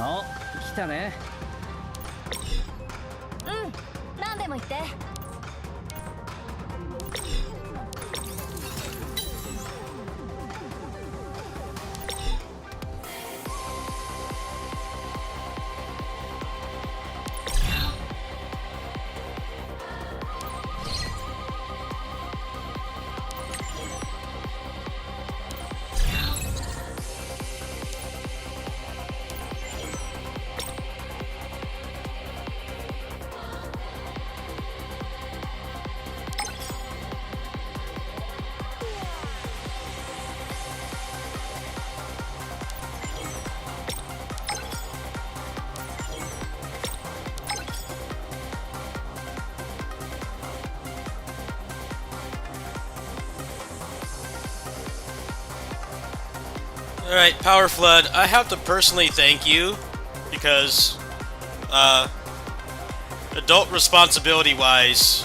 お、来たね。うん、何でも言って。Alright, Power Flood, I have to personally thank you because, adult responsibility-wise,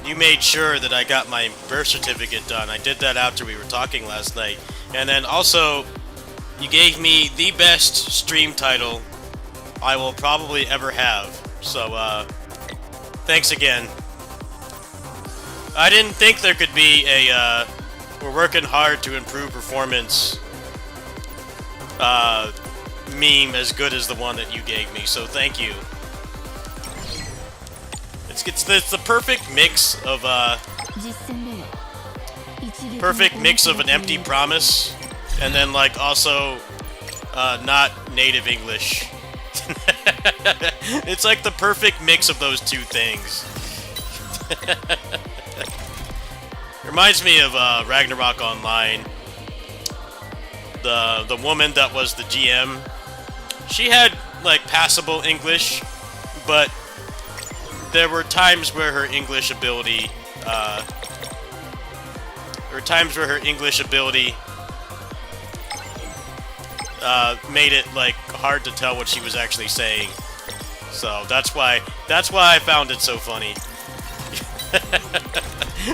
you made sure that I got my birth certificate done. I did that after we were talking last night. And then also, you gave me the best stream title I will probably ever have. So, thanks again. I didn't think there could be a, we're working hard to improve performance meme as good as the one that you gave me, so thank you. It's the perfect mix of an empty promise and then like also not native English. It's like the perfect mix of those two things. Reminds me of Ragnarok Online. The woman that was the GM, she had like passable English, but there were times where her English ability made it like hard to tell what she was actually saying. So that's why I found it so funny.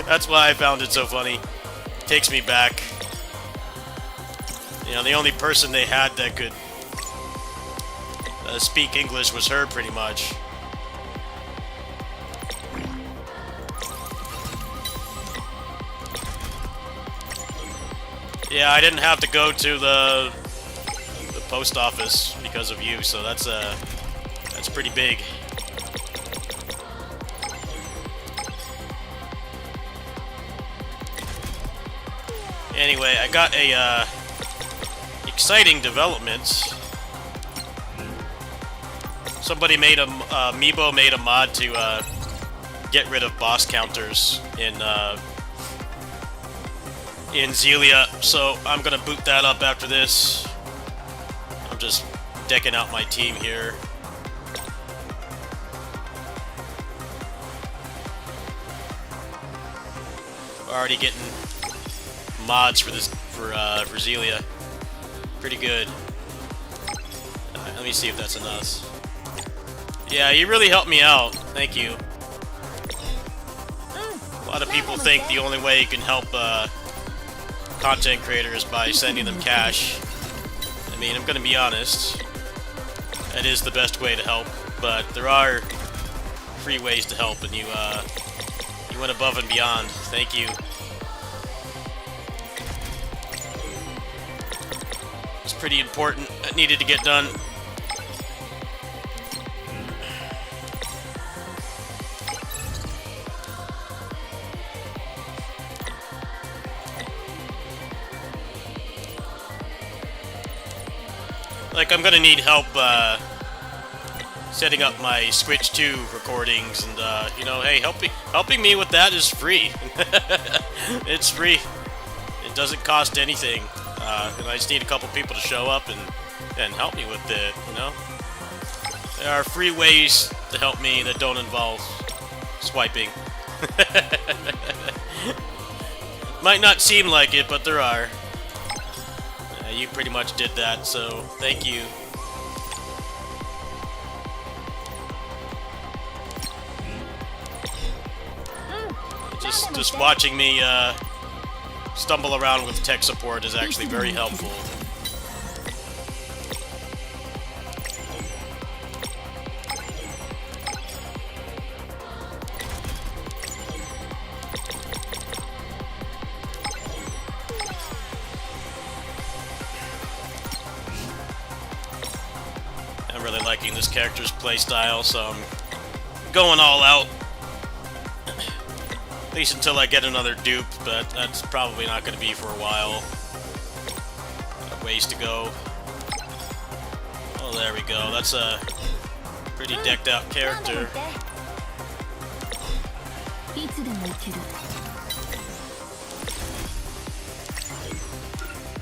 That's why I found it so funny. Takes me back. You know, the only person they had that could speak English was her, pretty much. Yeah, I didn't have to go to the post office because of you, so that's pretty big. Anyway, I got a exciting development. Somebody made Meebo made a mod to get rid of boss counters in Xillia, so I'm gonna boot that up after this. I'm just decking out my team here. Already getting mods for this for Xillia. Pretty good. Let me see if that's enough. Yeah, you really helped me out. Thank you. A lot of people think the only way you can help content creators by sending them cash. I mean, I'm gonna be honest. That is the best way to help, but there are free ways to help, and you went above and beyond. Thank you. It's pretty important. That needed to get done. Like, I'm gonna need help setting up my Switch 2 recordings, and you know, hey, helping me with that is free. It's free. It doesn't cost anything. And I just need a couple people to show up and help me with it, you know? There are free ways to help me that don't involve swiping. Might not seem like it, but there are. You pretty much did that, so thank you. Just watching me stumble around with tech support is actually very helpful. really liking this character's playstyle, so I'm going all out. At least until I get another dupe, but that's probably not going to be for a while. Got a ways to go. Oh, there we go. That's a pretty decked out character.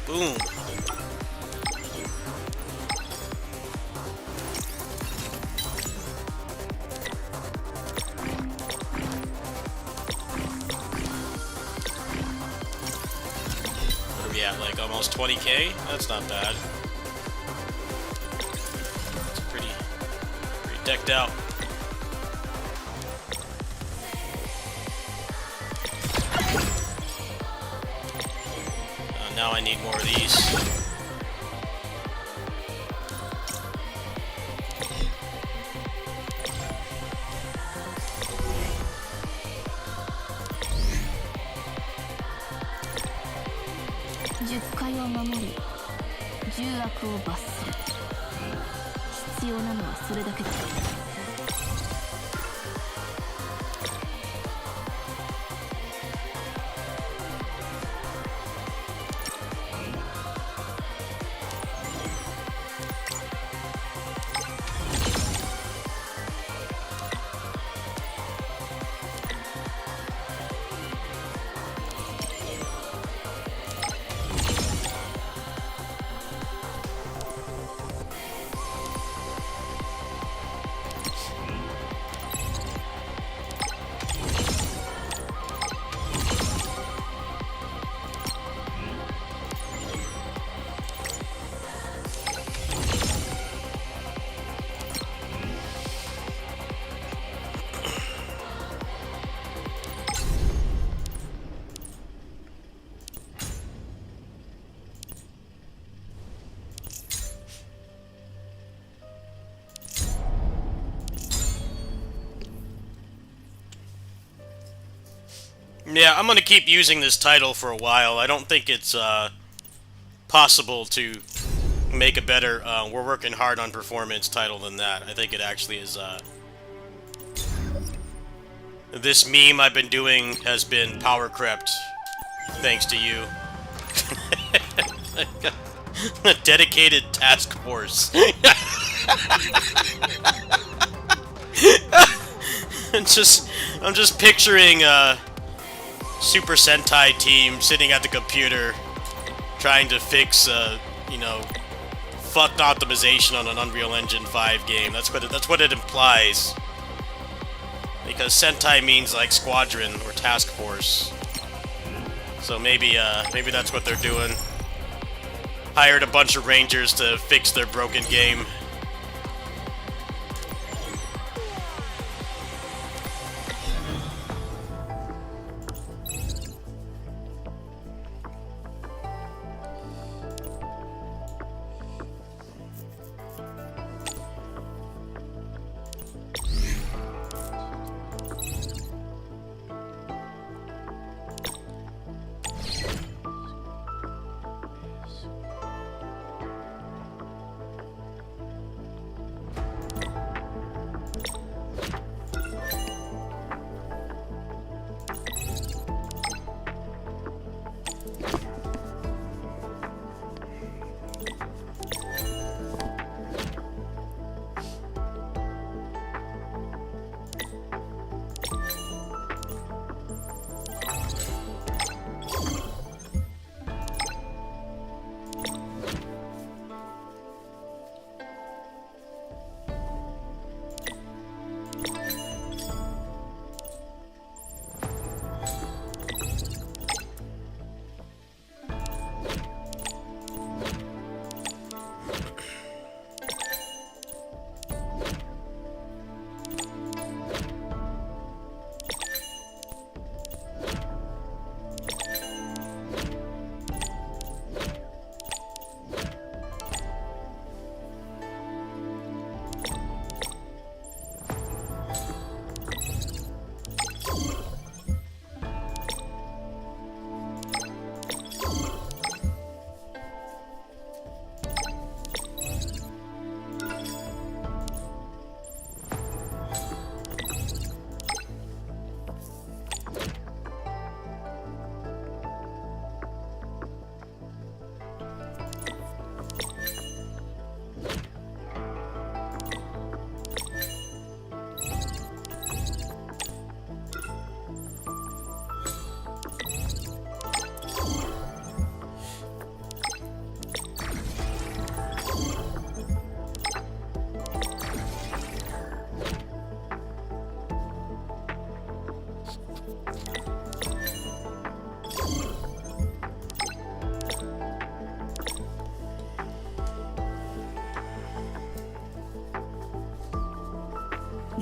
Boom. What are we at, like almost 20k? That's not bad. It's pretty decked out. Now I need more of these. Yeah, I'm gonna keep using this title for a while. I don't think it's possible to make a better we're working hard on performance title than that. I think it actually is this meme I've been doing has been power crept thanks to you. A dedicated task force. I'm just picturing Super Sentai team sitting at the computer trying to fix, you know, fucked optimization on an Unreal Engine 5 game. That's what it implies. Because Sentai means like squadron or task force. So maybe that's what they're doing. Hired a bunch of rangers to fix their broken game.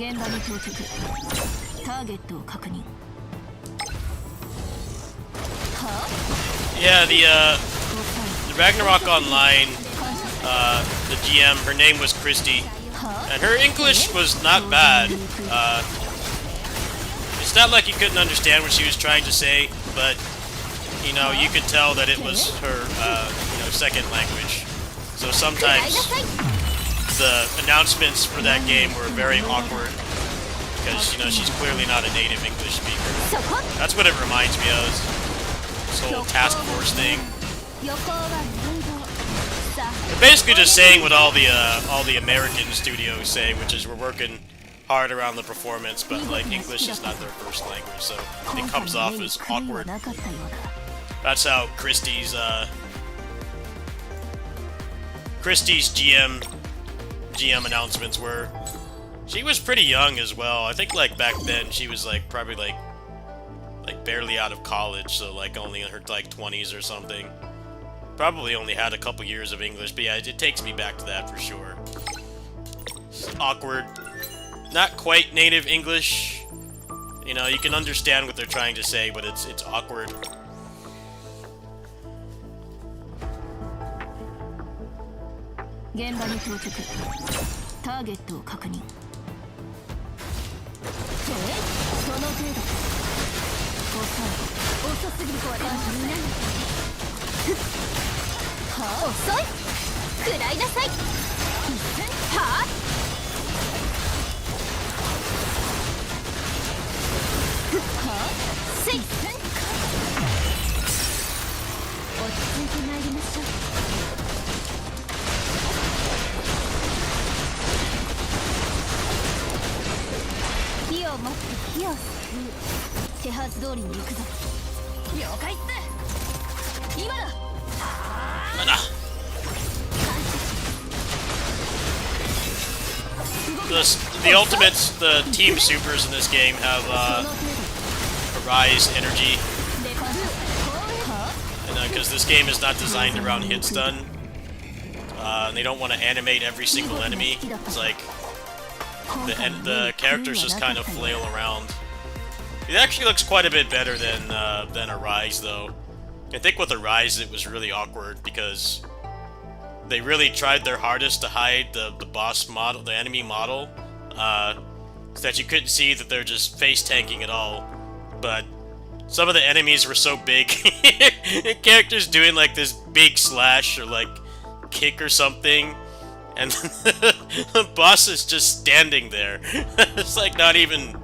現場に到着。ターゲットを確認。は Yeah, the あ Ragnarok Online, the GM, her name was Christy, は and her English was not bad. It's not like you couldn't understand what she was trying to say, but you know, you could tell that it was her, second language. So sometimes the announcements for that game were very awkward because, she's clearly not a native English speaker. そこ That's what it reminds me of. This whole task force thing. 横は運動さあ They're basically just saying what all the American studios say, which is we're working hard around the performance, but like English is not their first language, so it comes off as awkward. なかったようだ That's how Christie's GM announcements were. She was pretty young as well. I think like back then she was like probably like barely out of college, so like only in her like 20s or something. Probably only had a couple years of English, but yeah, it takes me back to that for sure. It's awkward. Not quite native English. You know, you can understand what they're trying to say, but it's awkward. 現場に到着ターゲットを確認その程度遅すぎる子ははあ遅い食らいなさいはあはあせい落ち着いてまいりましょう火を待って火を吸う手はず通りに行くぞ了解っす今だ The ultimates, the team supers in this game have Arise energy, and because this game is not designed around hit stun, and they don't want to animate every single enemy. It's like the characters just kind of flail around. It actually looks quite a bit better than Arise, though. I think with Arise it was really awkward because they really tried their hardest to hide the boss model, the enemy model, so that you couldn't see that they're just face tanking at all. But some of the enemies were so big, characters doing like this big slash or like kick or something, and the boss is just standing there. It's like not even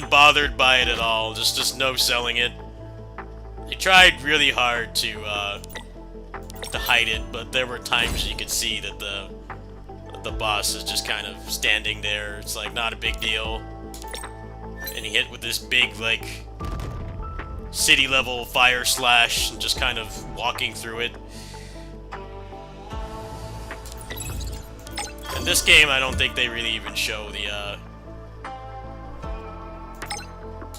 bothered by it at all. Just no selling it. They tried really hard to hide it, but there were times you could see that the boss is just kind of standing there. It's like not a big deal, and he hit with this big like city level fire slash and just kind of walking through it. In this game, I don't think they really even show the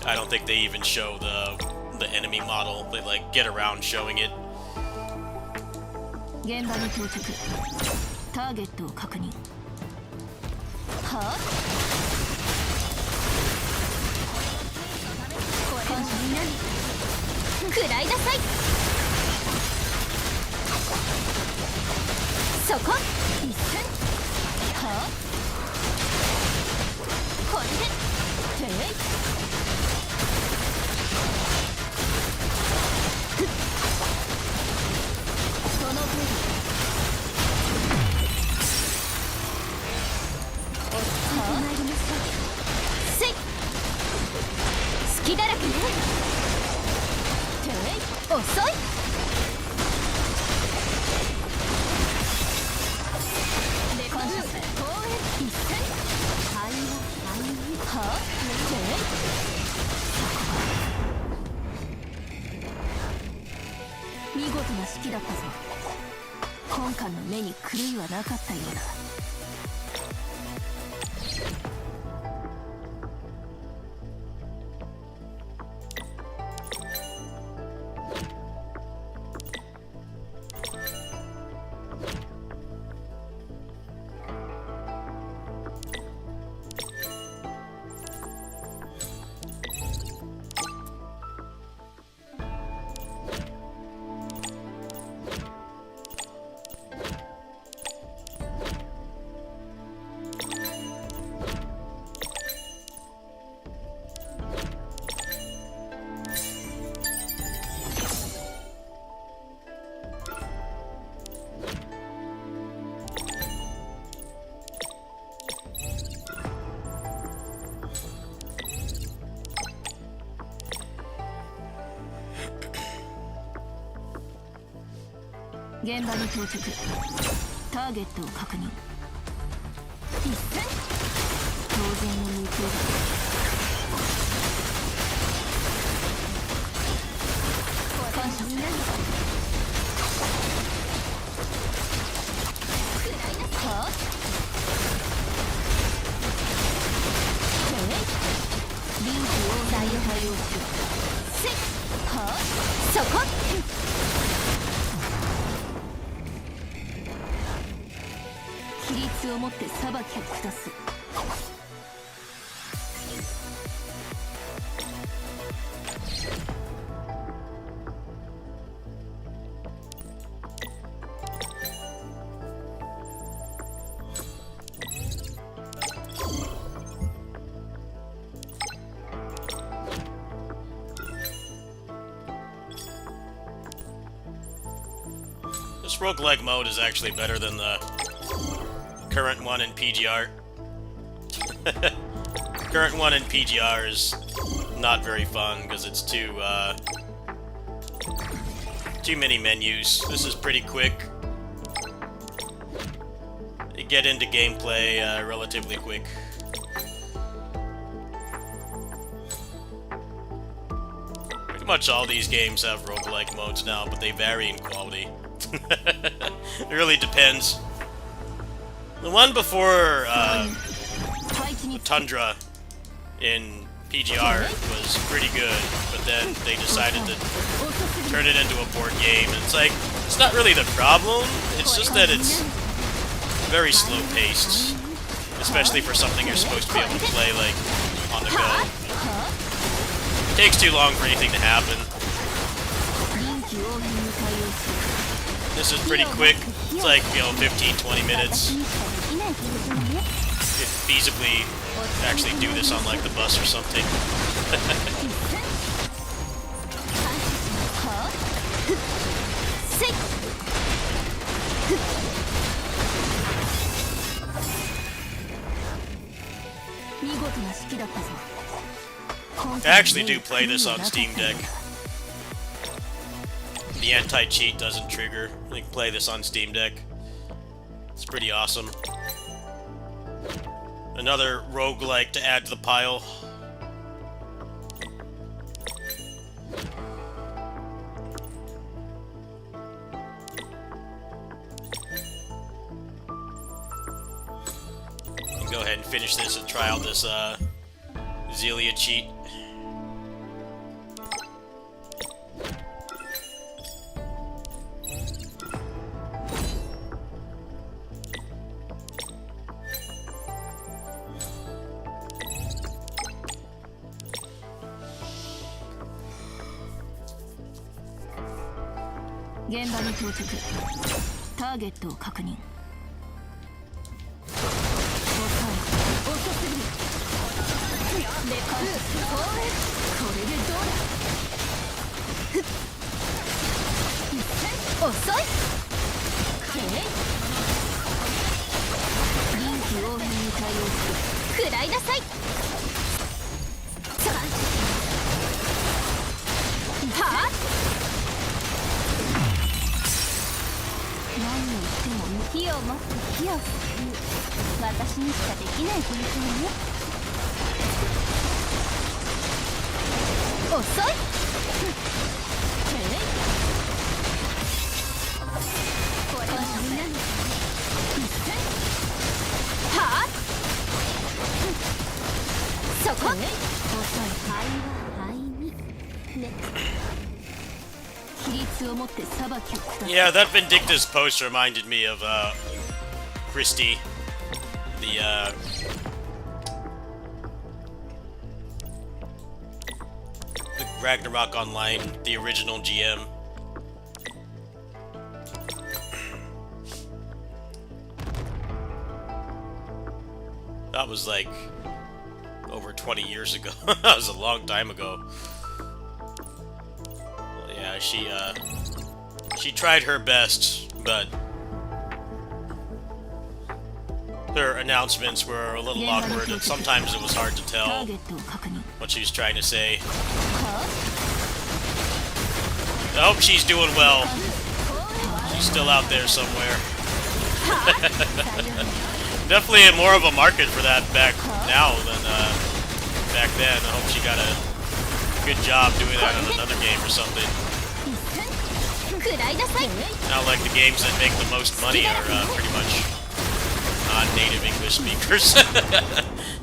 I don't think they even show the enemy model. They like get around showing it. 現場に到着ターゲットを確認はあこれみんなに食らいなさいそこ一瞬はあこれでていその程度落ち着いてまいりましょうせい隙だらけねてい遅いレコンシャス公園一戦はあてい見事な指揮だったぞ今回の目に狂いはなかったようだ現場に到着。ターゲットを確認。一戦当然の向こうだ。感謝する。はあ？臨機応対応しよう。せっはあ？そこ。規律をもって裁きを下す。This roguelike mode is actually better than the current one in PGR. Current one in PGR is not very fun because it's too many menus. This is pretty quick. You get into gameplay relatively quick. Pretty much all these games have roguelike modes now, but they vary in quality. It really depends. The one before Tundra in PGR was pretty good, but then they decided to turn it into a board game. And it's like, it's not really the problem, it's just that it's very slow-paced, especially for something you're supposed to be able to play, like, on the go. It takes too long for anything to happen. This is pretty quick. It's like, 15-20 minutes. If feasibly actually do this on like the bus or something. 見事な式だったぞ。 I actually do play this on Steam Deck. The anti-cheat doesn't trigger. You can play this on Steam Deck. It's pretty awesome. Another roguelike to add to the pile. Go ahead and finish this and try out this Zelia cheat.現場に到着。ターゲットを確認。遅すぎる。でかい。これでどうだ。遅い。臨機応変に対応する。食らいなさい。はあ？何を言っても火を持って火を救う。私にしかできない現象ね。遅い。これはみんなのはあ？そこ。遅い。灰は灰にね。 Yeah, that Vindicta's post reminded me of Christie, the Ragnarok Online, the original GM. That was like over 20 years ago. That was a long time ago. Yeah, she tried her best, but her announcements were a little awkward, and sometimes it was hard to tell what she was trying to say. I hope she's doing well. She's still out there somewhere. Definitely more of a market for that back now than back then. I hope she got a good job doing that in another game or something. Not like the games that make the most money are pretty much non-native English speakers.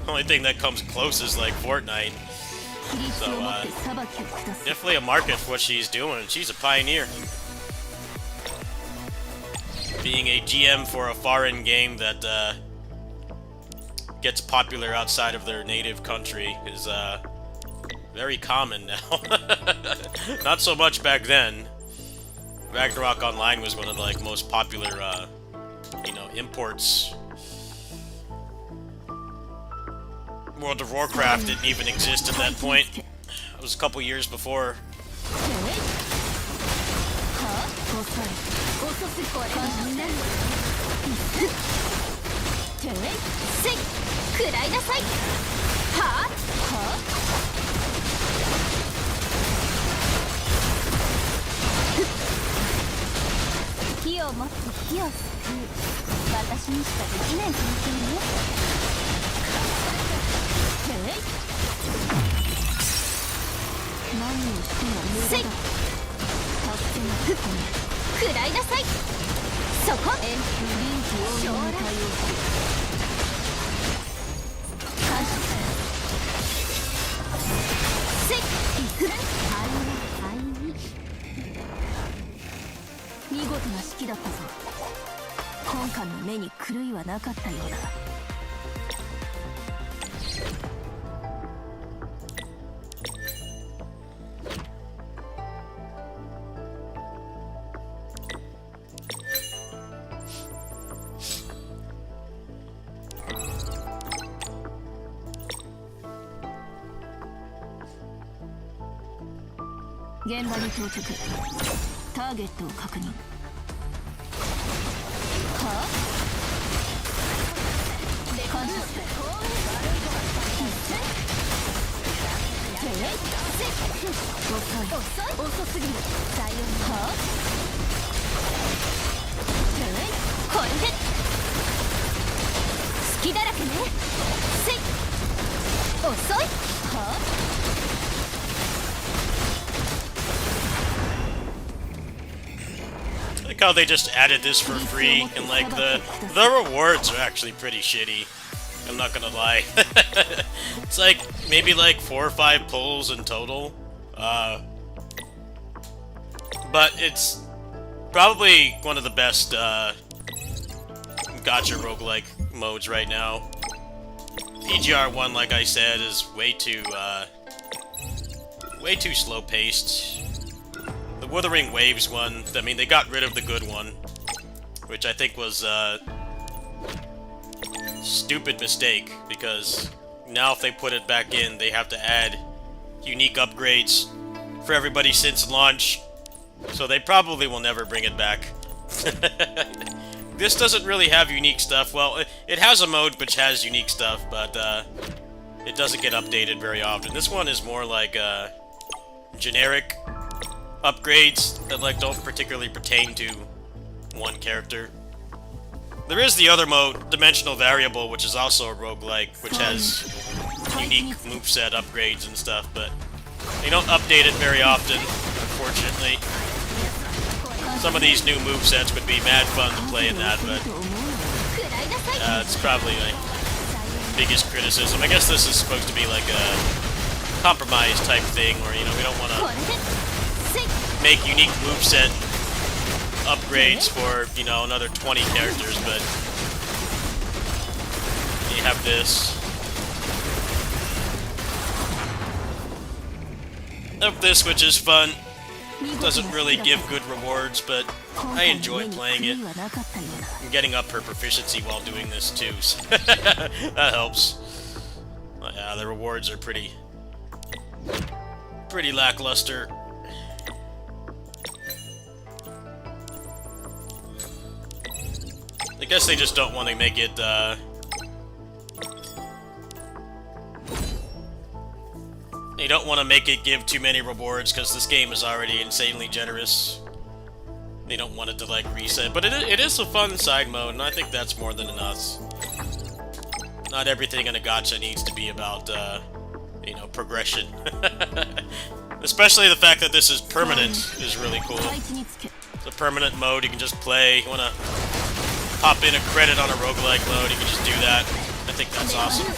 Only thing that comes close is like Fortnite. So definitely a market for what she's doing. She's a pioneer. Being a GM for a foreign game that gets popular outside of their native country is very common now. Not so much back then. Ragnarok Online was one of the like most popular, you know, imports. World of Warcraft didn't even exist at that point. It was a couple years before.見事な式だったぞ。本官の目に狂いはなかったようだ。現場に到着。ターゲットを確認。はあ？感謝する。遅すぎる。はあ？これで隙だらけね。遅い。はあI like how they just added this for free, and like the rewards are actually pretty shitty. I'm not gonna lie. It's like maybe like 4 or 5 pulls in total, but it's probably one of the best gacha roguelike modes right now. PGR1, like I said, is way too slow paced. The Wuthering Waves one, I mean, they got rid of the good one, which I think was a stupid mistake, because now if they put it back in, they have to add unique upgrades for everybody since launch, so they probably will never bring it back. This doesn't really have unique stuff. Well, it has a mode which has unique stuff, but it doesn't get updated very often. This one is more like generic upgrades that like don't particularly pertain to one character. There is the other mode, Dimensional Variable, which is also a roguelike, which has unique moveset upgrades and stuff, but they don't update it very often, unfortunately. Some of these new movesets would be mad fun to play in that, but it's probably my biggest criticism. I guess this is supposed to be like a compromise type thing, where, you know, we don't want to make unique moveset upgrades for, you know, another 20 characters, but you have this. Of this, which is fun. Doesn't really give good rewards, but I enjoy playing it. I'm getting up her proficiency while doing this too, so that helps. But yeah, the rewards are pretty lackluster. I guess they just don't want to make it, they don't want to make it give too many rewards, because this game is already insanely generous. they don't want it to like reset. But it is a fun side mode, and I think that's more than enough. Not everything in a gacha needs to be about, you know, progression. Especially the fact that this is permanent is really cool. It's a permanent mode, you can just play. You wanna pop in a credit on a roguelike mode, you can just do that. I think that's awesome.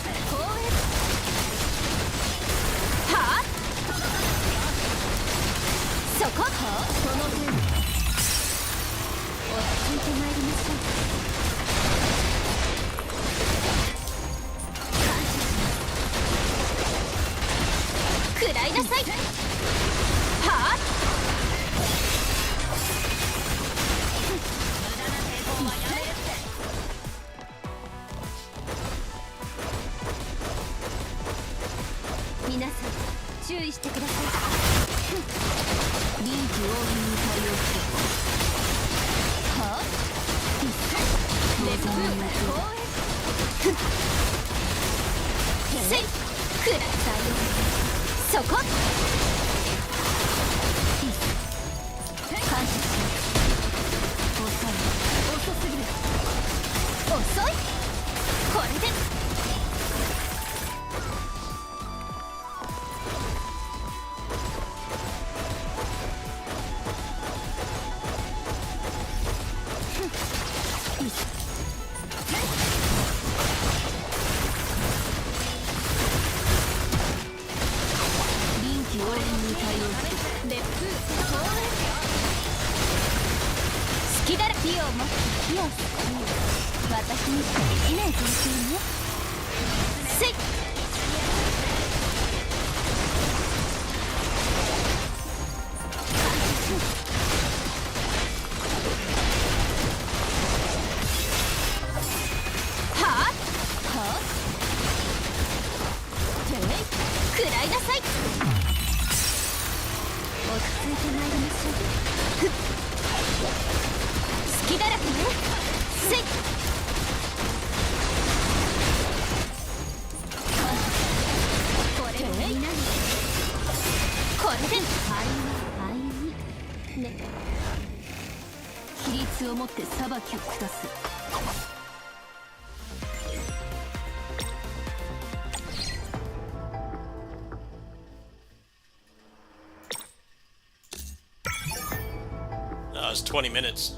That was 20 minutes.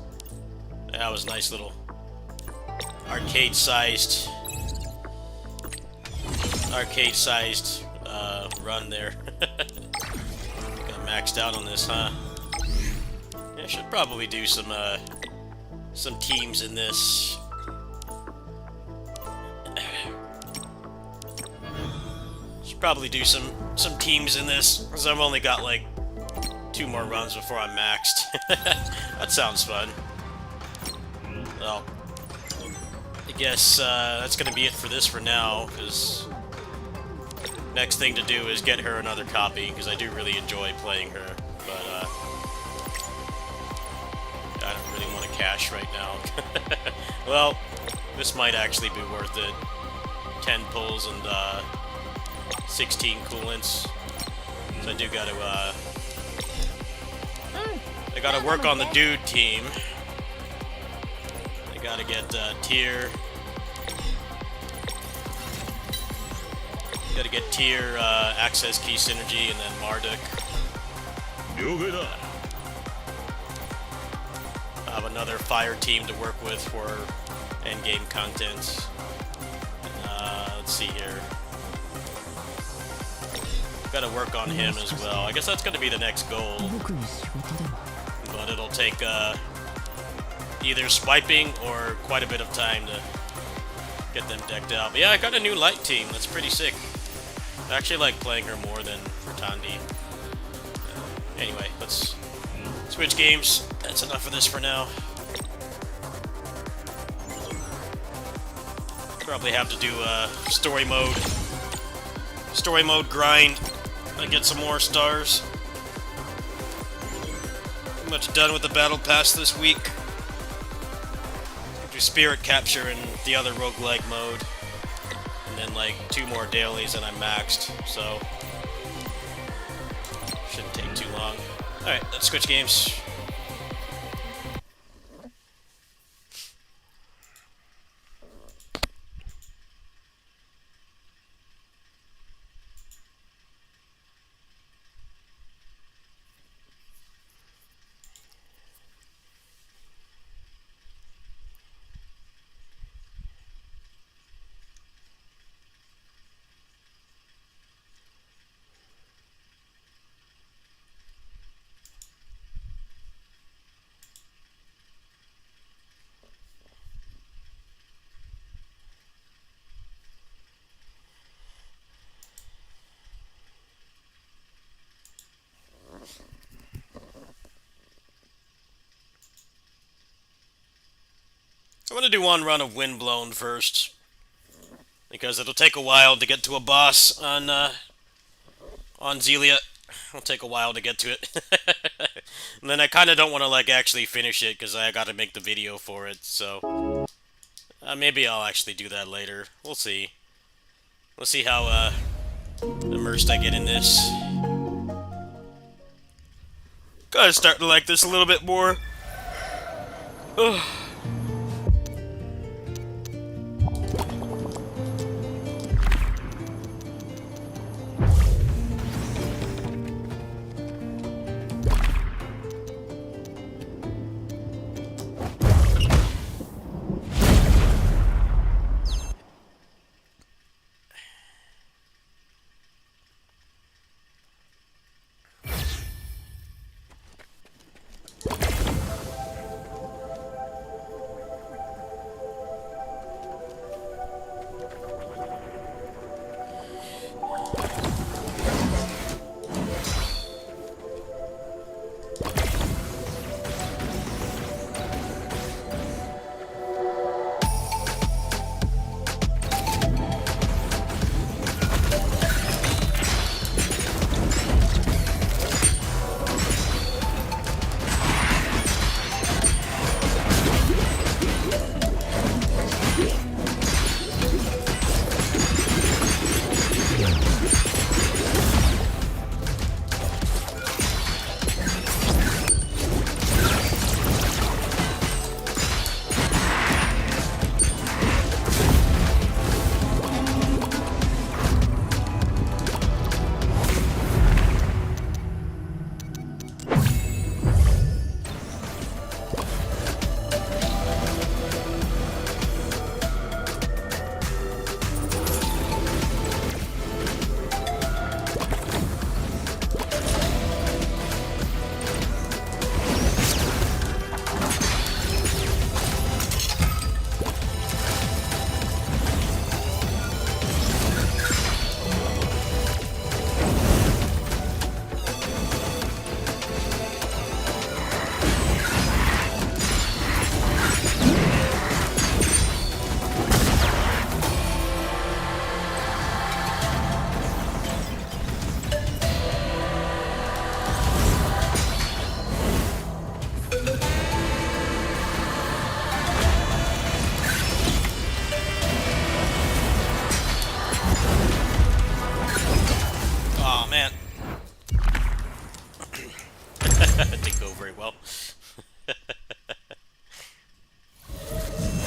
That was a nice little arcade-sized run there. Got maxed out on this, huh? Yeah, should probably do some teams in this. Should probably do some teams in this, because I've only got like 2 more runs before I'm maxed. That sounds fun. Well, I guess that's gonna be it for this for now, because next thing to do is get her another copy, because I do really enjoy playing her, but I don't really want to cash right now. Well, this might actually be worth it. 10 pulls and 16 coolants. So I do gotta work on the dude team. I gotta get tier. Gotta get tier access key synergy and then Marduk. I have another fire team to work with for endgame content. Let's see here. Gotta work on him as well. I guess that's gonna be the next goal. But it'll take either swiping or quite a bit of time to get them decked out. But yeah, I got a new light team. That's pretty sick. I actually like playing her more than Furtandi. Anyway, let's switch games. That's enough of this for now. Probably have to do a story mode grind and get some more stars. Pretty much done with the battle pass this week. Do spirit capture in the other roguelike mode, and then like 2 more dailies and I'm maxed, so shouldn't take too long. Alright, let's switch games. I'm gonna do one run of Windblown first, because it'll take a while to get to a boss on Zelia. It'll take a while to get to it. And then I kind of don't want to, like, actually finish it, because I gotta make the video for it, so... maybe I'll actually do that later. We'll see. We'll see how, immersed I get in this. Gotta start to like this a little bit more. Ugh. Didn't go very well.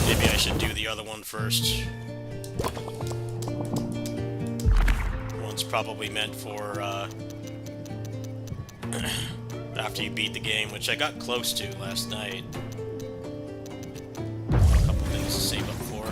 Maybe I should do the other one first. One's probably meant for, after you beat the game, which I got close to last night. A couple things to save up for.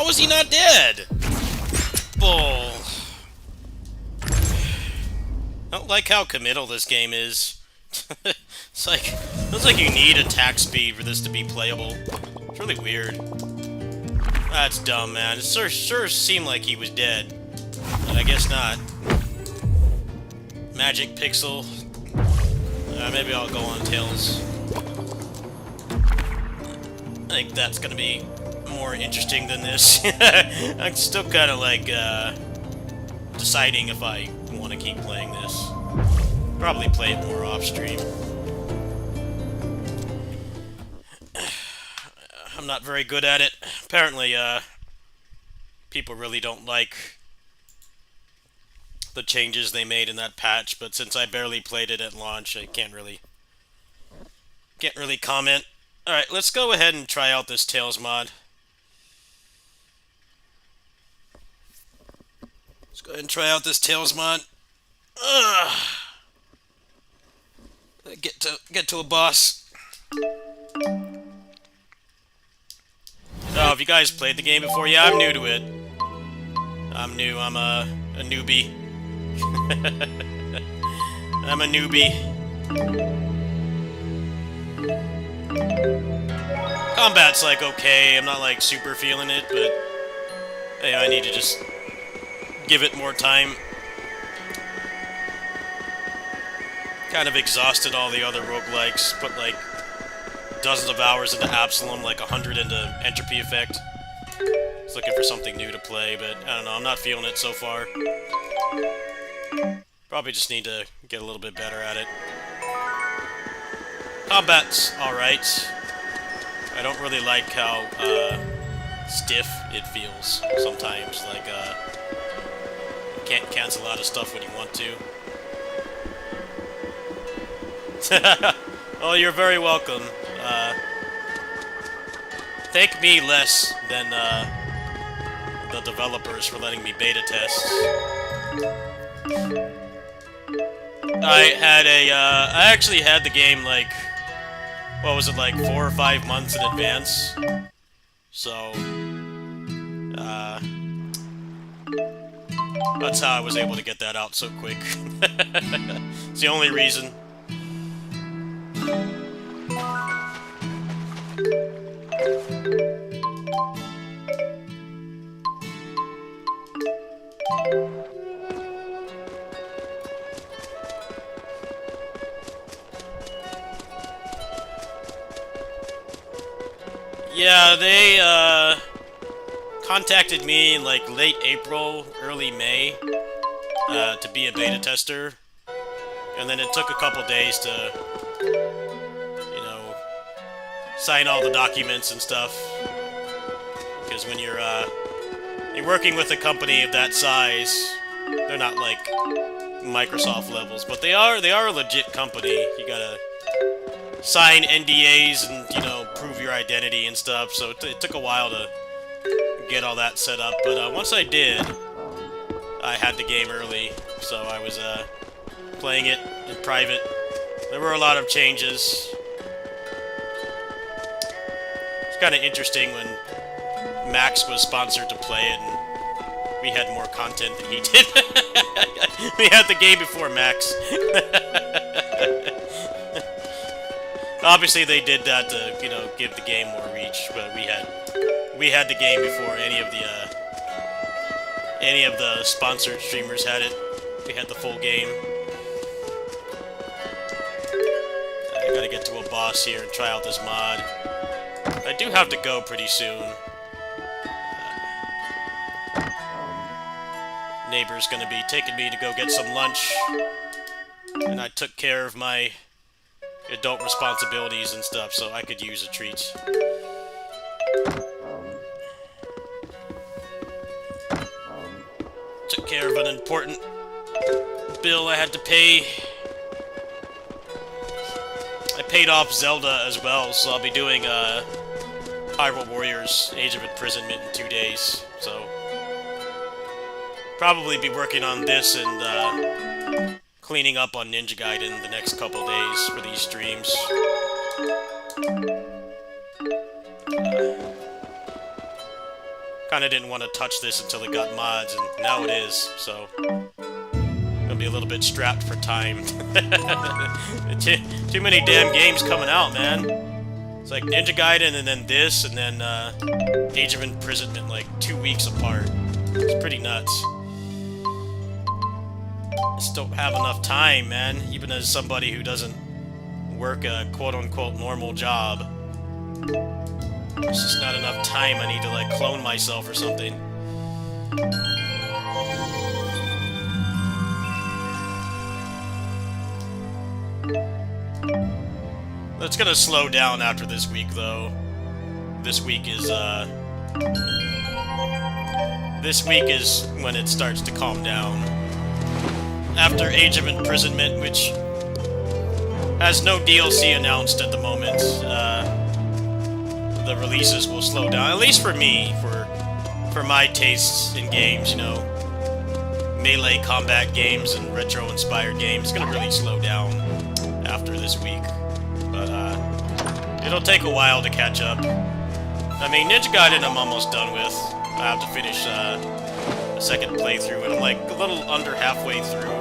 How is he not dead? Bull. I don't like how committal this game is. It's like you need attack speed for this to be playable. It's really weird. That's dumb, man. It sure seemed like he was dead. But I guess not. Magic Pixel. Maybe I'll go on Tails. I think that's gonna be more interesting than this. I'm still kind of like deciding if I want to keep playing this. Probably play it more off stream. I'm not very good at it. Apparently, people really don't like the changes they made in that patch, but since I barely played it at launch, I can't really comment. Alright, let's go ahead and try out this Tails mod. Let's go ahead and try out this Tails mod. Get to a boss. Oh, have you guys played the game before? Yeah, I'm new to it. I'm new. I'm a newbie. I'm a newbie. Combat's like okay. I'm not like super feeling it, but hey, I need to just give it more time. Kind of exhausted all the other roguelikes. Put like dozens of hours into Absalom, like 100 into Entropy Effect. Just looking for something new to play, but I don't know. I'm not feeling it so far. Probably just need to get a little bit better at it. Combat's alright. I don't really like how stiff it feels sometimes. Like, you can't cancel out of stuff when you want to. Oh, you're very welcome. Thank me less than the developers for letting me beta test. I actually had the game like, what was it, like 4 or 5 months in advance. So, that's how I was able to get that out so quick. It's the only reason. Yeah, they contacted me in like late April, early May to be a beta tester, and then it took a couple days to, you know, sign all the documents and stuff. Because when you're working with a company of that size, they're not like Microsoft levels, but they are a legit company. You gotta sign NDAs and, you know, prove your identity and stuff, so it took a while to get all that set up, but once I did, I had the game early, so I was playing it in private. There were a lot of changes. It's kind of interesting when Max was sponsored to play it, and we had more content than he did. We had the game before Max. Obviously, they did that to, you know, give the game more reach, but we had the game before any of the sponsored streamers had it. We had the full game. I gotta get to a boss here and try out this mod. I do have to go pretty soon. Neighbor's gonna be taking me to go get some lunch, and I took care of my adult responsibilities and stuff, so I could use a treat. Took care of an important bill I had to pay. I paid off Zelda as well, so I'll be doing Hyrule Warriors Age of Imprisonment in 2 days, so probably be working on this and cleaning up on Ninja Gaiden the next couple days for these streams. kind of didn't want to touch this until it got mods, and now it is, so gonna be a little bit strapped for time. Too many damn games coming out, man. It's like Ninja Gaiden, and then this, and then Age of Imprisonment, like 2 weeks apart. It's pretty nuts. I just don't have enough time, man, even as somebody who doesn't work a quote-unquote normal job. There's just not enough time. I need to, like, clone myself or something. It's gonna slow down after this week, though. This week is when it starts to calm down. After Age of Imprisonment, which has no DLC announced at the moment, the releases will slow down. At least for me, for my tastes in games, you know, melee combat games and retro-inspired games. It's gonna really slow down after this week, but it'll take a while to catch up. I mean, Ninja Gaiden I'm almost done with. I have to finish a second playthrough, and I'm like a little under halfway through.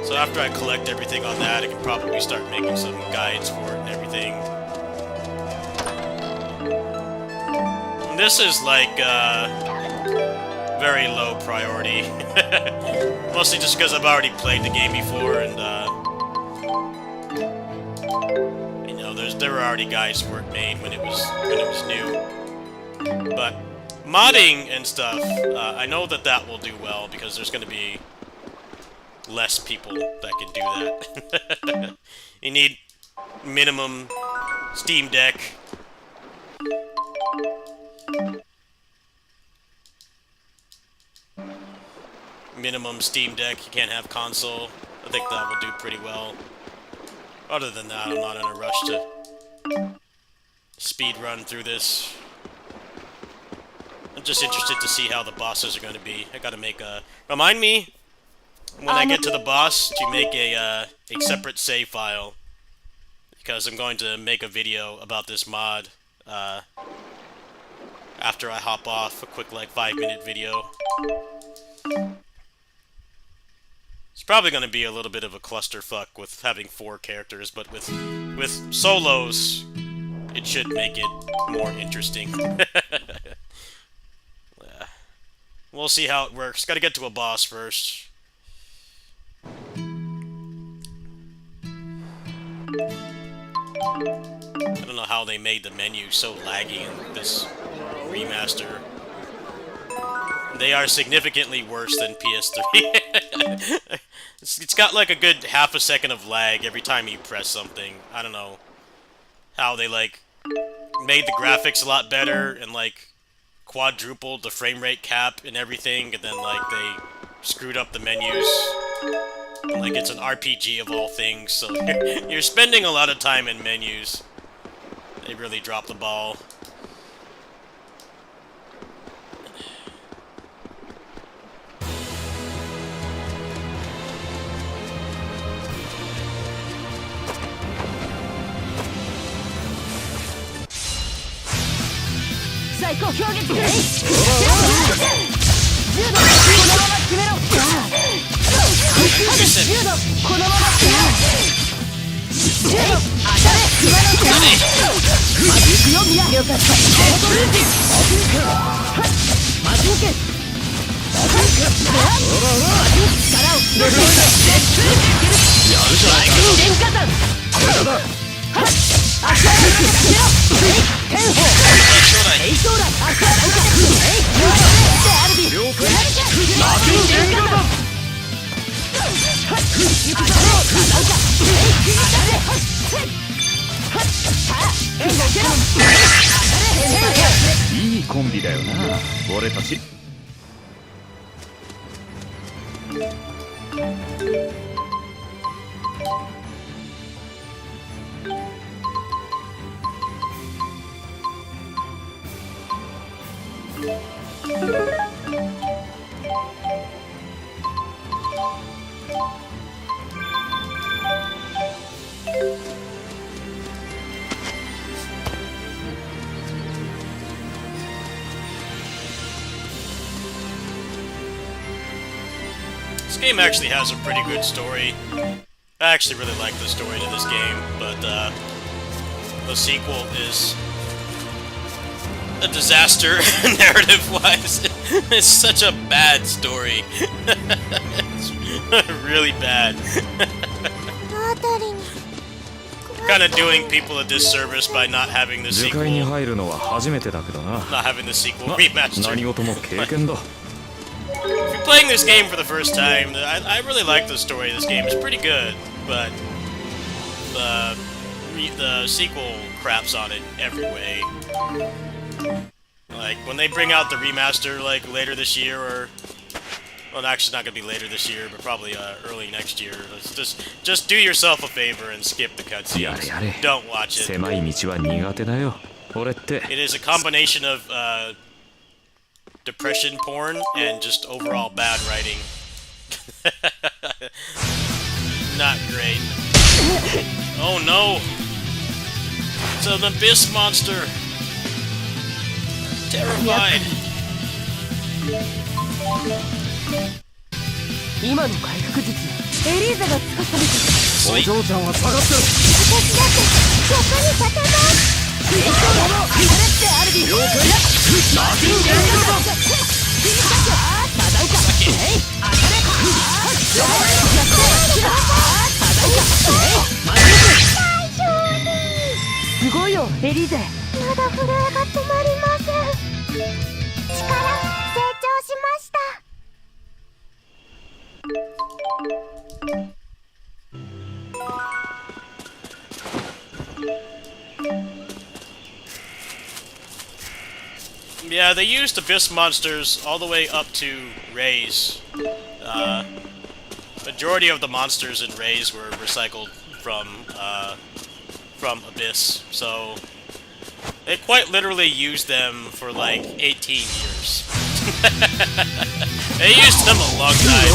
So after I collect everything on that, I can probably start making some guides for it and everything. And this is like very low priority. Mostly just because I've already played the game before, and you know, there were already guides for it made when it was new. But modding and stuff, I know that will do well because there's going to be less people that can do that. You need minimum Steam Deck. Minimum Steam Deck. You can't have console. I think that will do pretty well. Other than that, I'm not in a rush to speed run through this. I'm just interested to see how the bosses are going to be. I gotta make a... Remind me, when I get to the boss, to make a separate save file. Because I'm going to make a video about this mod, after I hop off. A quick, like, 5-minute video. It's probably going to be a little bit of a clusterfuck with having 4 characters, but with solos, it should make it more interesting. We'll see how it works. Gotta get to a boss first. I don't know how they made the menu so laggy in this remaster. They are significantly worse than PS3. It's got like a good half a second of lag every time you press something. I don't know how they like made the graphics a lot better and like quadrupled the frame rate cap and everything, and then like they screwed up the menus. And, like, it's an RPG of all things, so you're spending a lot of time in menus. They really dropped the ball.いいコンビだよな、俺たち。This game actually has a pretty good story. I actually really like the story to this game, but the sequel is a disaster narrative-wise. It's such a bad story. It's really bad. Kind of doing people a disservice by not having the 樹 sequel, 海に入るのは初めてだけどな not having the sequel ま remastered. 何事も経験だ If you're playing this game for the first time, I really like the story of this game. It's pretty good, but the sequel craps on it every way. Like, when they bring out the remaster, like, later this year, or... Well, actually, it's not gonna be later this year, but probably early next year. Just do yourself a favor and skip the cutscenes. Don't watch it. 狭い道は苦手だよ俺って It is a combination of depression porn and just overall bad writing. Not great. Oh no! It's an abyss monster! Terrified! 今の回復術エリーゼが使ったみたい。 Sleep. お嬢ちゃんは下がってる私だって逆に立てますあれってアルビ了解マシンゲームだサダンカえい当たれやってすごいよエリーゼまだ震えが止まりません。力成長しました。 Yeah, they used abyss monsters all the way up to Rays. Majority of the monsters in Rays were recycled from Abyss, so they quite literally used them for like 18 years. They used them a long time.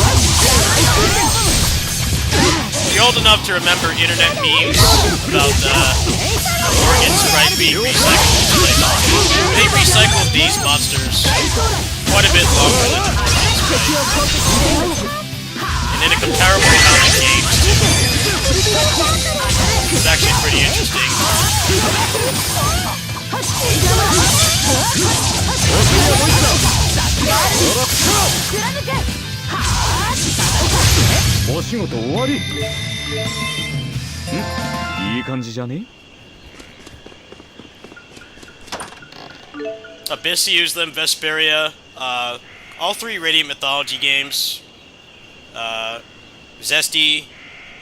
If you're old enough to remember internet memes about Morgan Sprite being recycled, they recycled these monsters quite a bit longer than the Morgan Sprite. And in a comparable amount of games, too. It's actually pretty interesting. お仕事終わりんいい感じじゃね Abyss used them, Vesperia, all three Radiant Mythology games, Zesty,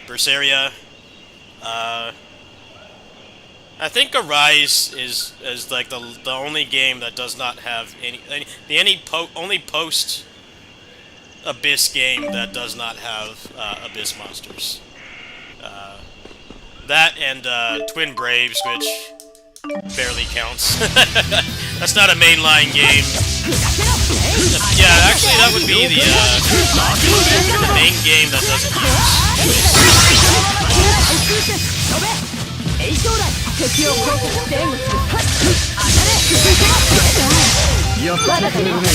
Berseria, I think Arise is like the only game that does not have only post Abyss game that does not have Abyss monsters. That and Twin Braves, which barely counts. That's not a mainline game. Yeah, actually that would be the main game that doesn't use. やっとくれるね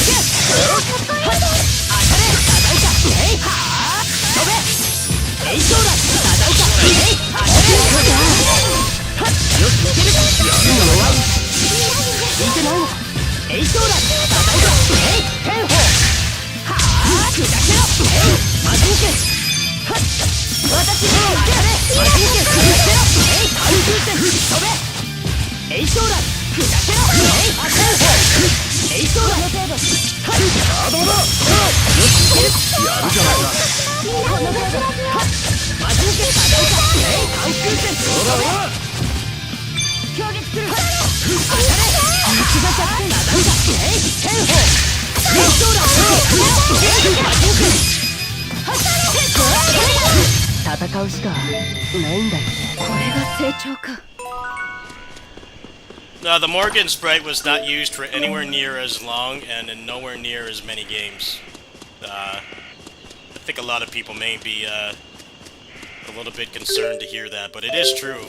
戦うしかないんだよねこれが成長か No, the Morgan Sprite was not used for anywhere near as long and in nowhere near as many games. I think a lot of people may be a little bit concerned to hear that, but it is true.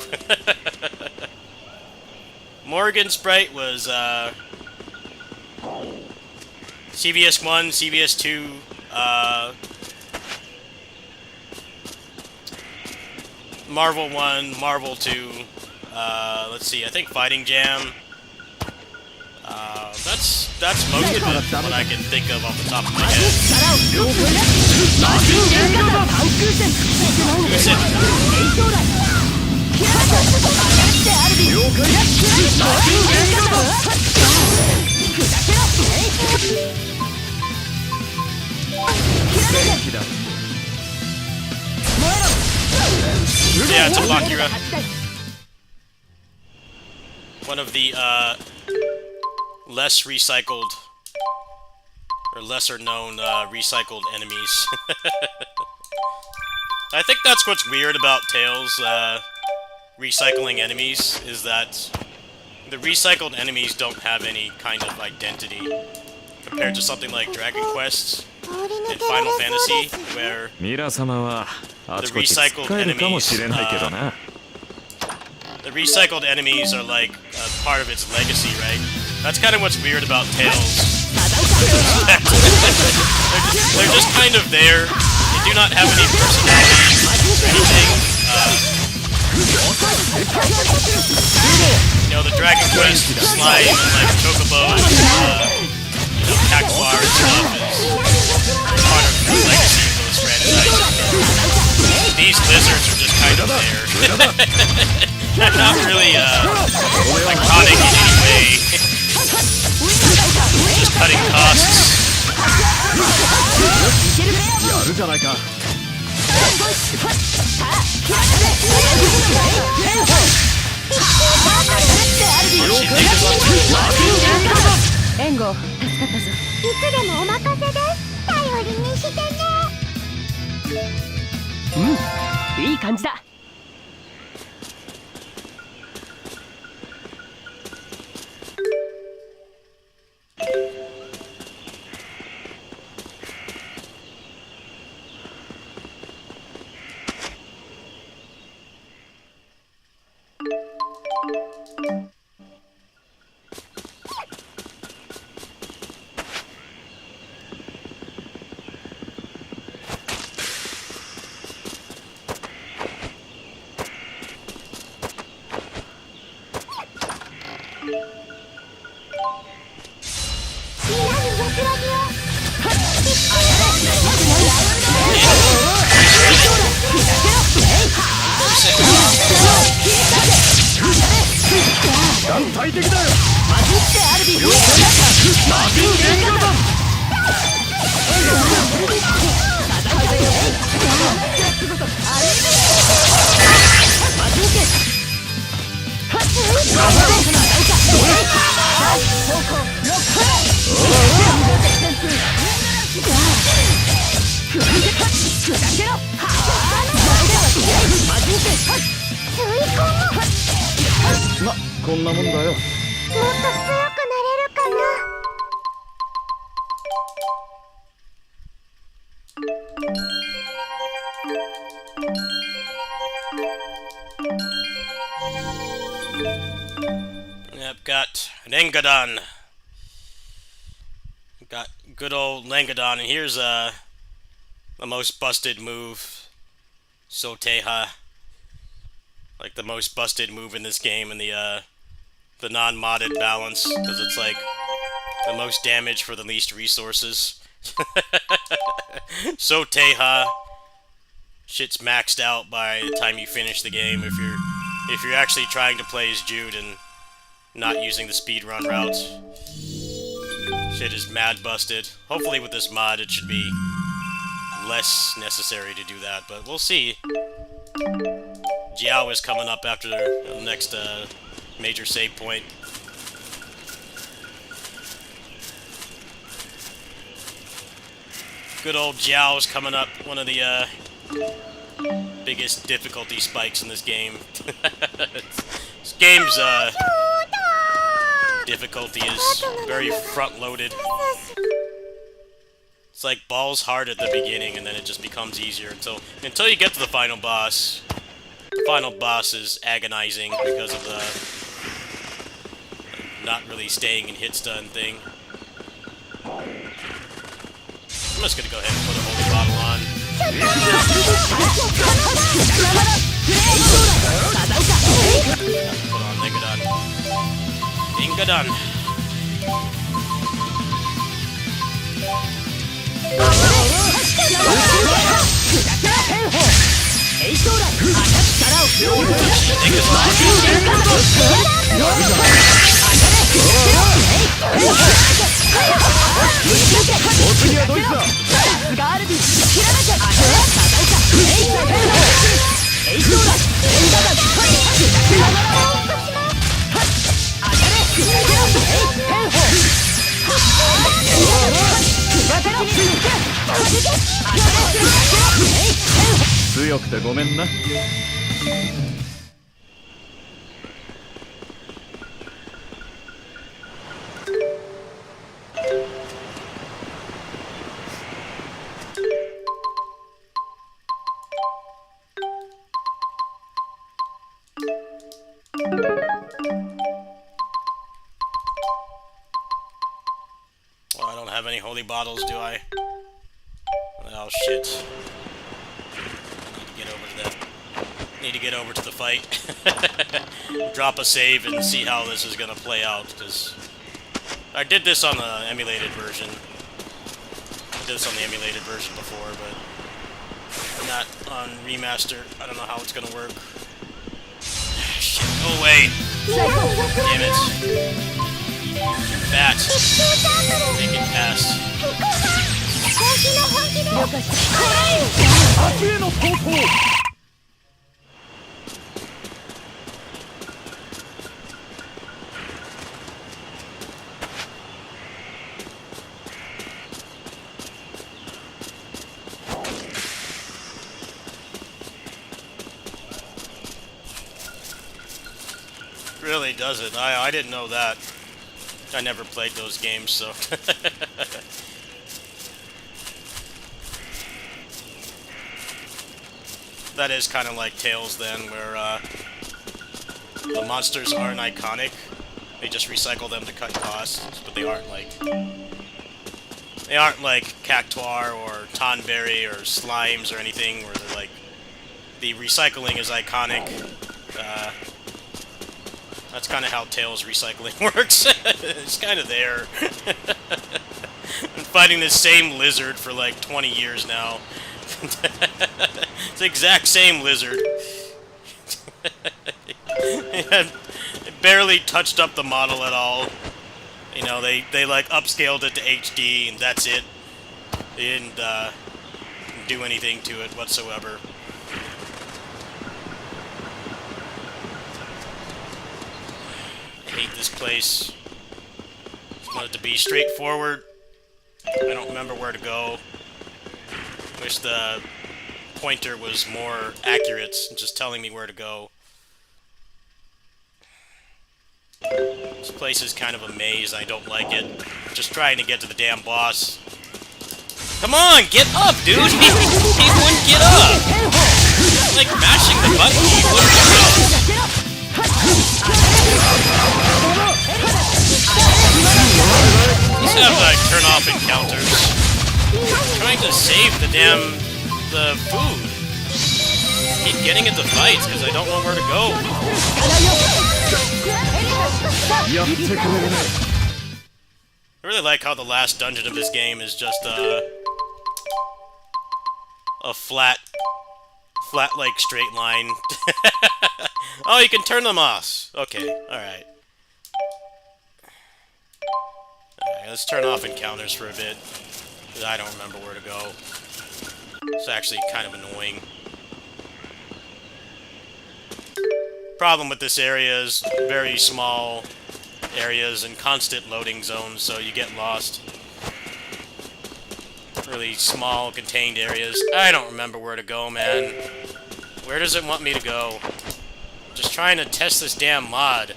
Morgan Sprite was CVS 1, CVS 2, Marvel 1, Marvel 2, let's see, I think Fighting Jam. That's most of it, what I can think of off the top of my head. Who's it? Yeah, it's a Bakira. One of the, less recycled, or lesser known, recycled enemies. I think that's what's weird about Tails, recycling enemies, is that the recycled enemies don't have any kind of identity compared to something like Dragon Quest and Final Fantasy, where ミラ様はあちこち recycled 使えるかもしれないけどな。 the recycled enemies are like a part of its legacy, right? That's kind of what's weird about Tails. They're just kind of there. They do not have any personality or anything. You know, the Dragon Quest slime and like Chocobo and Cactuar and stuff is part of the legacy of those franchises. These lizards are just kind of there. They're not really iconic in any way. Just cutting costs. やるじゃないか。援護助かったぞ。いつでもお任せです。頼りにしてね。いい感じだ。団体的だよ。ま、こんなもんだよ。もっと強くなれるかな。Yep, got Langadon. Got good old Langadon, and here's the most busted move, Soteha. Like the most busted move in this game in the non-modded balance, because it's like the most damage for the least resources. Soteha. Shit's maxed out by the time you finish the game if you're actually trying to play as Jude and not using the speedrun route. Shit is mad busted. Hopefully with this mod it should be less necessary to do that, but we'll see. Jiao is coming up after the next major save point. Good old Jiao is coming up, one of the biggest difficulty spikes in this game. This game's difficulty is very front-loaded. It's like balls hard at the beginning, and then it just becomes easier until you get to the final boss. The final boss is agonizing because of the not really staying in hit stun thing. I'm just gonna go ahead and put a holy bottle on. Put on Megadon. Ingadon.強くてごめんな。Well, I don't have any holy bottles, do I? Oh shit. Need to get over to the fight. Drop a save and see how this is gonna play out, because I did this on the emulated version. I did this on the emulated version before, but not on remaster. I don't know how it's gonna work. Shit, go away! Damn it. Bat. Make it pass. Really does it. I didn't know that. I never played those games, so... That is kind of like Tales then, where the monsters aren't iconic. They just recycle them to cut costs, but they aren't like... They aren't like Cactuar or Tonberry or Slimes or anything, where they're like... The recycling is iconic. That's kind of how Tales recycling works. It's kind of there. Been fighting the same lizard for like 20 years now. It's the exact same lizard. It barely touched up the model at all. You know, they like upscaled it to HD and that's it. They didn't do anything to it whatsoever. I hate this place. Just want it to be straightforward. I don't remember where to go. Wish the pointer was more accurate, just telling me where to go. This place is kind of a maze. I don't like it. Just trying to get to the damn boss. Come on, get up, dude! He wouldn't get up! Like mashing the button, he wouldn't get up. These have like turn off encounters. I'm trying to save the food. Keep getting into fights because I don't know where to go. I really like how the last dungeon of this game is just a flat like straight line. Oh, you can turn them off. Okay, alright. Alright, let's turn off encounters for a bit. Because I don't remember where to go. It's actually kind of annoying. Problem with this area is very small areas and constant loading zones, so you get lost. Really small, contained areas. I don't remember where to go, man. Where does it want me to go? Just trying to test this damn mod.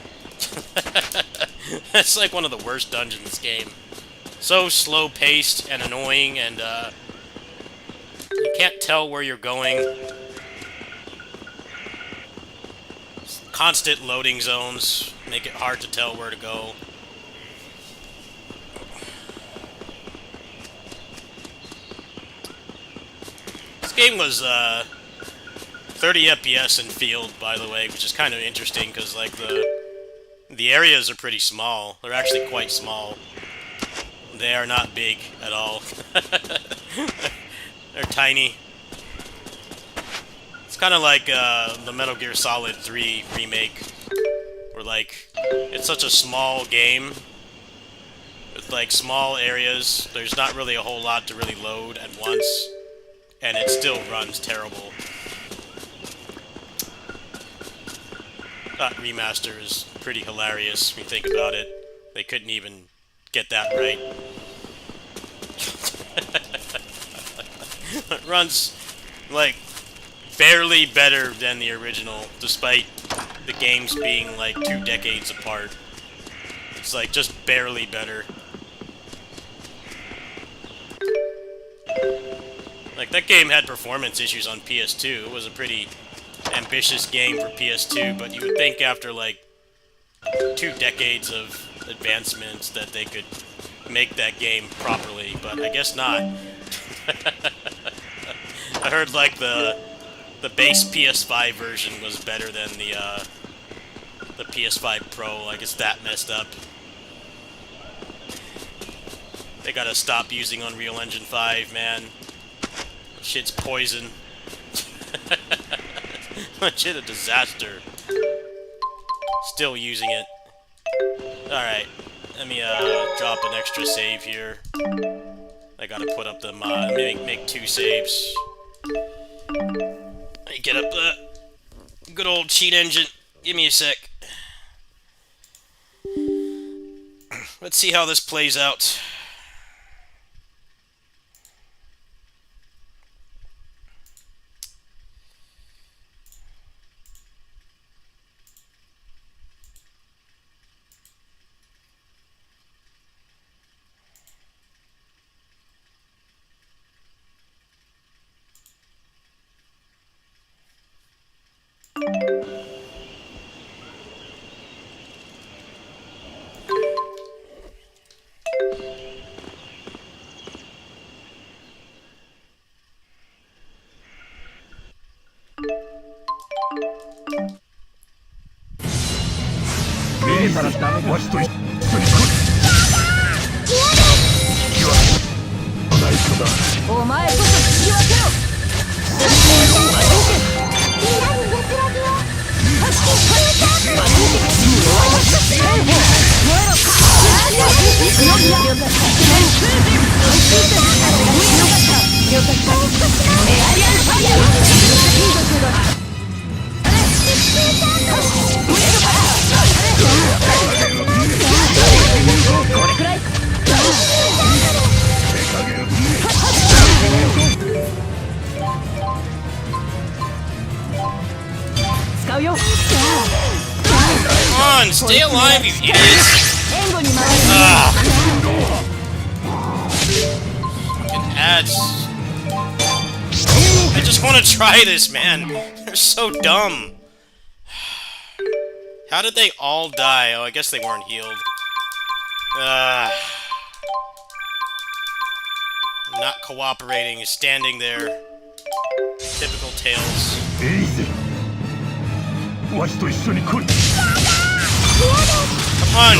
That's like one of the worst dungeons in this game. So slow-paced and annoying, and you can't tell where you're going. Constant loading zones make it hard to tell where to go. This game was 30 FPS in field, by the way, which is kind of interesting because like the areas are pretty small. They're actually quite small. They are not big at all. They're tiny. It's kind of like the Metal Gear Solid 3 remake, where like it's such a small game with like small areas. There's not really a whole lot to really load at once, and it still runs terrible. That remaster is pretty hilarious when you think about it. They couldn't even get that right. It runs like barely better than the original, despite the games being like 2 decades apart. It's like just barely better. Like that game had performance issues on PS2. It was a pretty ambitious game for PS2, but you would think after like 2 decades of advancements that they could make that game properly, but I guess not. I heard like the base PS5 version was better than the PS5 Pro. Like it's that messed up. They gotta stop using Unreal Engine 5, man. Shit's poison. Shit, a disaster. Still using it. Alright, let me drop an extra save here. I gotta put up the mod. Make 2 saves. Let me get up the good old cheat engine. Give me a sec. Let's see how this plays out. Come on, stay alive, you idiots! Fucking ads. I just want to try this, man. They're so dumb. How did they all die? Oh, I guess they weren't healed. Not cooperating, standing there. Typical Tails. Come on!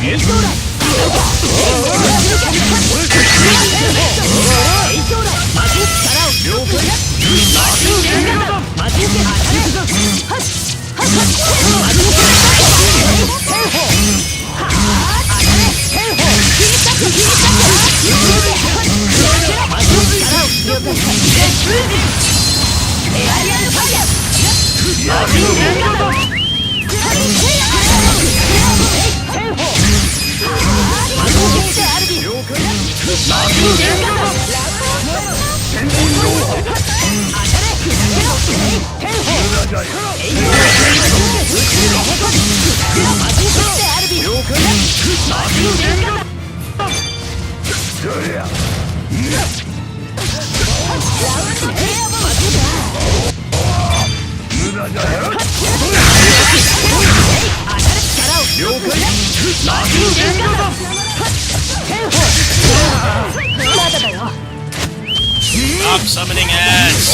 Yes! Stop summoning ads!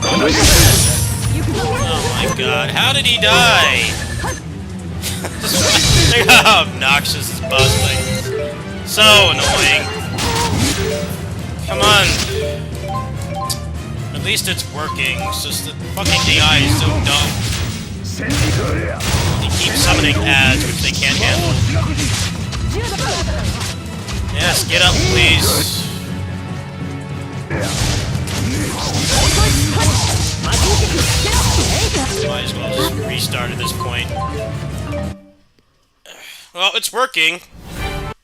Oh my god, how did he die? Look how obnoxious this boss fight is. So annoying. Come on. At least it's working. It's just the fucking AI is so dumb. They keep summoning ads which they can't handle. Yes, get up, please. Might as well just restart at this point. Well, it's working.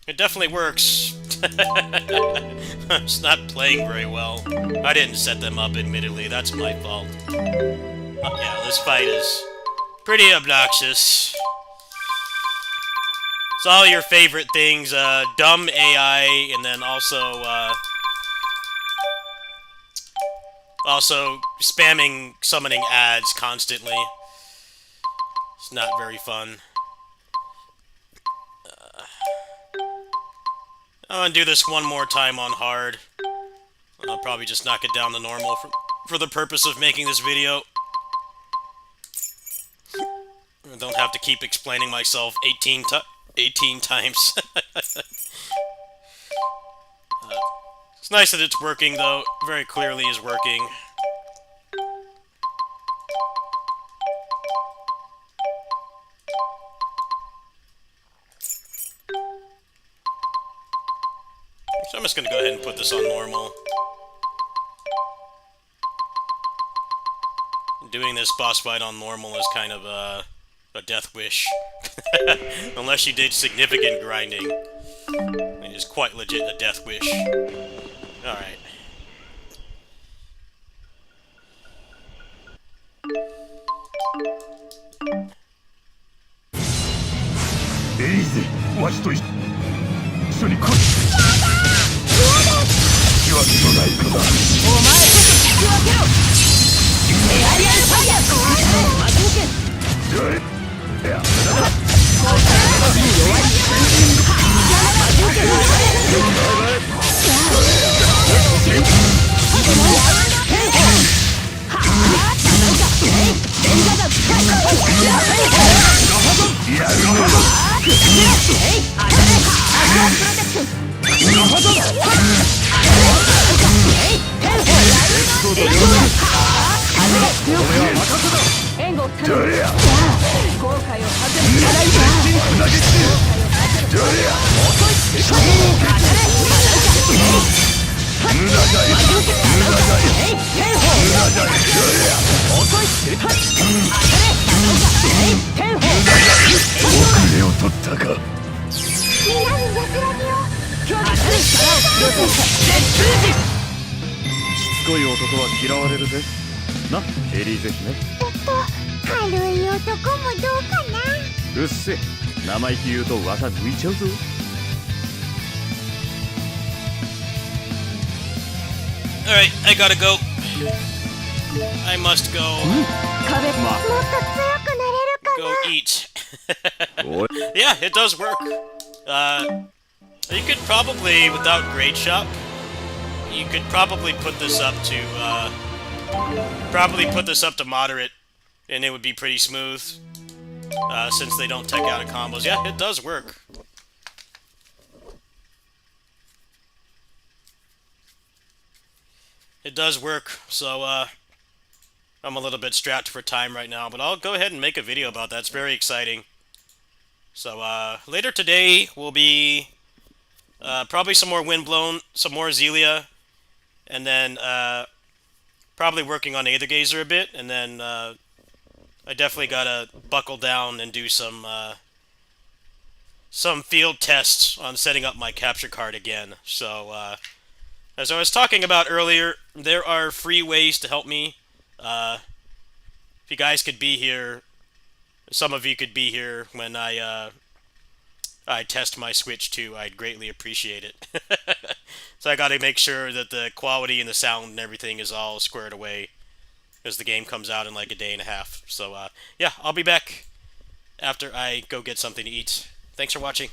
It definitely works. I'm just not playing very well. I didn't set them up, admittedly. That's my fault. Yeah, this fight is pretty obnoxious. It's all your favorite things, dumb AI, and then also spamming summoning ads constantly. It's not very fun. I'm gonna do this one more time on hard. I'll probably just knock it down to normal for the purpose of making this video. I don't have to keep explaining myself 18 times. It's nice that it's working, though. Very clearly is working. So I'm just gonna go ahead and put this on normal. Doing this boss fight on normal is kind of a death wish. Unless you did significant grinding. It is quite legit a death wish. Alright. Alright, I gotta go. I must go. Go eat. Yeah, it does work. You could probably, without Grade Shop, you could probably put this up to, moderate and it would be pretty smooth, since they don't tech out in combos. Yeah, it does work. It does work, so I'm a little bit strapped for time right now, but I'll go ahead and make a video about that. It's very exciting. So later today will be probably some more Windblown, some more Zelia, and then probably working on Aethergazer a bit, and then I definitely gotta buckle down and do some field tests on setting up my capture card again. So as I was talking about earlier, there are free ways to help me. If you guys could be here, some of you could be here when I test my Switch too, I'd greatly appreciate it. So I gotta make sure that the quality and the sound and everything is all squared away, because the game comes out in like a day and a half. So yeah, I'll be back after I go get something to eat. Thanks for watching.